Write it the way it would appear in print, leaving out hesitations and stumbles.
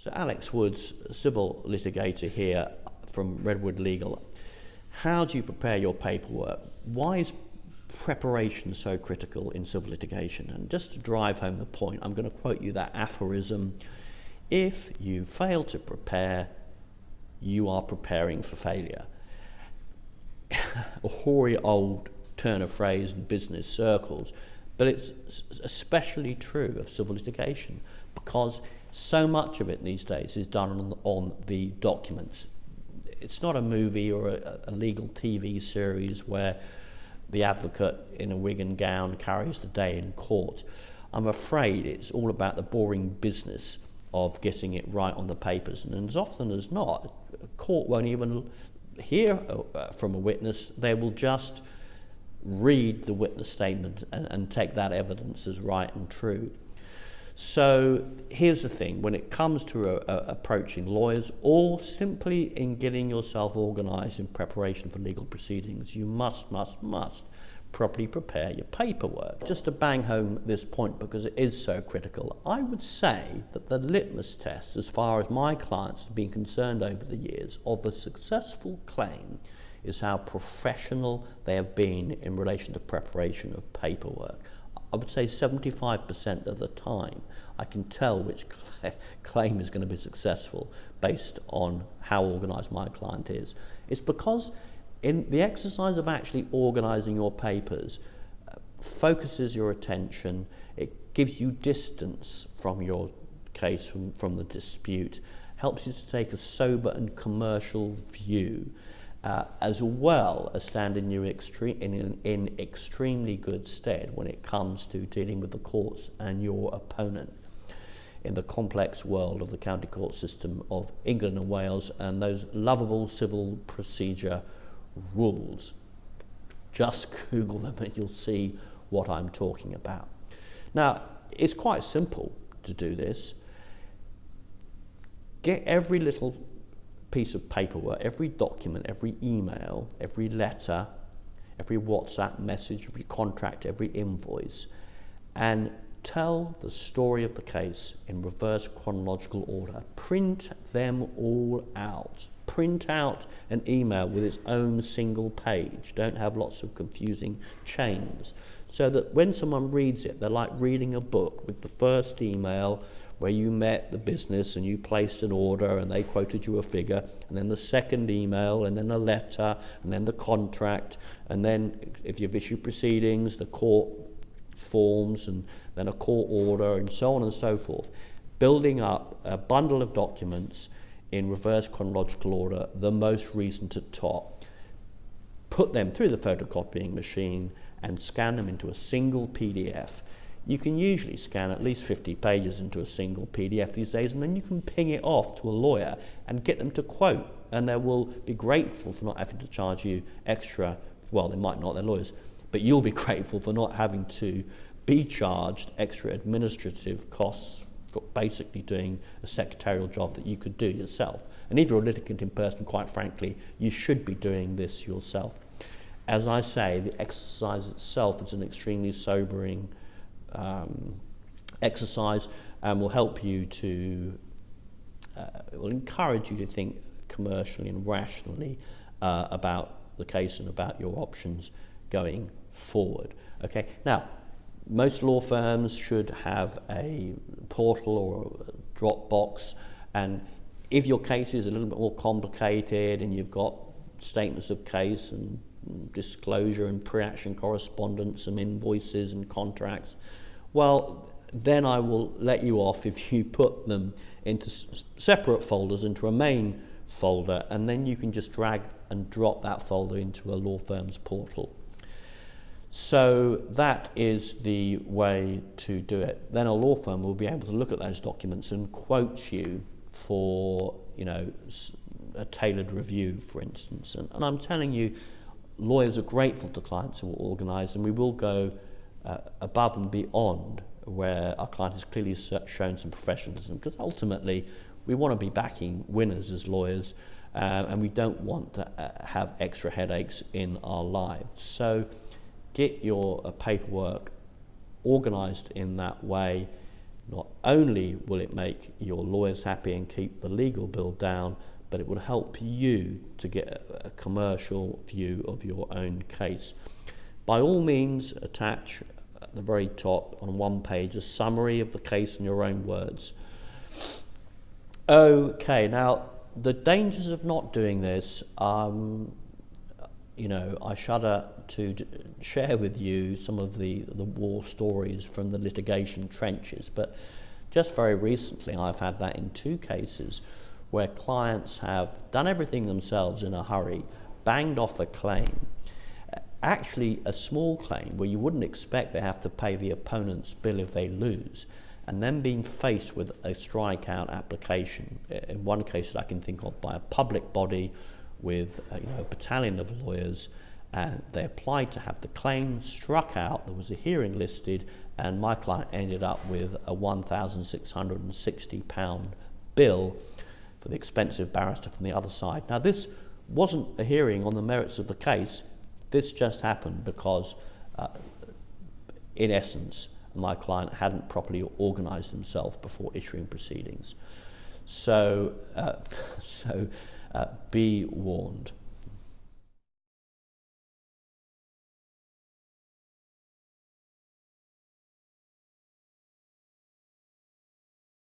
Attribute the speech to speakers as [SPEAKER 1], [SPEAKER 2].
[SPEAKER 1] So Alex Woods, civil litigator here from Redwood Legal. How do you prepare your paperwork? Why is preparation so critical in civil litigation? And just to drive home the point, I'm going to quote you that aphorism: if you fail to prepare, you are preparing for failure. A hoary old turn of phrase in business circles, but it's especially true of civil litigation, because so much of it these days is done on the documents. It's not a movie or a legal TV series where the advocate in a wig and gown carries the day in court. I'm afraid it's all about the boring business of getting it right on the papers, and as often as not, a court won't even hear from a witness. They will just read the witness statement and take that evidence as right and true. So here's the thing: when it comes to approaching lawyers, or simply in getting yourself organised in preparation for legal proceedings, you must properly prepare your paperwork. Just to bang home this point, because it is so critical, I would say that the litmus test, as far as my clients have been concerned over the years, of a successful claim is how professional they have been in relation to preparation of paperwork. I would say 75% of the time I can tell which claim is going to be successful based on how organised my client is. It's because in the exercise of actually organising your papers focuses your attention, it gives you distance from your case, from the dispute, helps you to take a sober and commercial view, as well as standing you in extremely good stead when it comes to dealing with the courts and your opponent in the complex world of the county court system of England and Wales and those lovable civil procedure rules. Just Google them and you'll see what I'm talking about. Now, it's quite simple to do this. Get every little piece of paperwork, every document, every email, every letter, every WhatsApp message, every contract, every invoice, and tell the story of the case in reverse chronological order. Print them all out. Print out an email with its own single page. Don't have lots of confusing chains, so that when someone reads it, they're like reading a book, with the first email where you met the business and you placed an order and they quoted you a figure, and then the second email, and then a letter, and then the contract, and then if you've issued proceedings, the court forms, and then a court order, and so on and so forth. Building up a bundle of documents in reverse chronological order, the most recent at top. Put them through the photocopying machine and scan them into a single PDF. You can usually scan at least 50 pages into a single PDF these days, and then you can ping it off to a lawyer and get them to quote, and they will be grateful for not having to charge you extra. Well, they might not, they're lawyers, but you'll be grateful for not having to be charged extra administrative costs for basically doing a secretarial job that you could do yourself. And if you're a litigant in person, quite frankly, you should be doing this yourself. As I say, the exercise itself is an extremely sobering exercise, and will help you to, will encourage you to think commercially and rationally about the case and about your options going forward. Okay, now most law firms should have a portal or a Dropbox, and if your case is a little bit more complicated and you've got statements of case and disclosure and pre-action correspondence and invoices and contracts, well, then I will let you off if you put them into separate folders, into a main folder, and then you can just drag and drop that folder into a law firm's portal. So that is the way to do it. Then a law firm will be able to look at those documents and quote you for, a tailored review, for instance. And I'm telling you, lawyers are grateful to clients who are organised, and we will go above and beyond where our client has clearly shown some professionalism, because ultimately we want to be backing winners as lawyers, and we don't want to have extra headaches in our lives. So get your paperwork organised in that way. Not only will it make your lawyers happy and keep the legal bill down, but it will help you to get a commercial view of your own case. By all means, attach at the very top on one page a summary of the case in your own words. Okay, now the dangers of not doing this, I shudder to share with you some of the war stories from the litigation trenches, but just very recently I've had that in 2 cases where clients have done everything themselves in a hurry, banged off a claim, actually a small claim where you wouldn't expect they have to pay the opponent's bill if they lose, and then being faced with a strikeout application, in one case that I can think of, by a public body with a battalion of lawyers, and they applied to have the claim struck out. There was a hearing listed, and my client ended up with a £1,660 bill for the expensive barrister from the other side. Now, this wasn't a hearing on the merits of the case. This just happened because, in essence, my client hadn't properly organised himself before issuing proceedings. So be warned.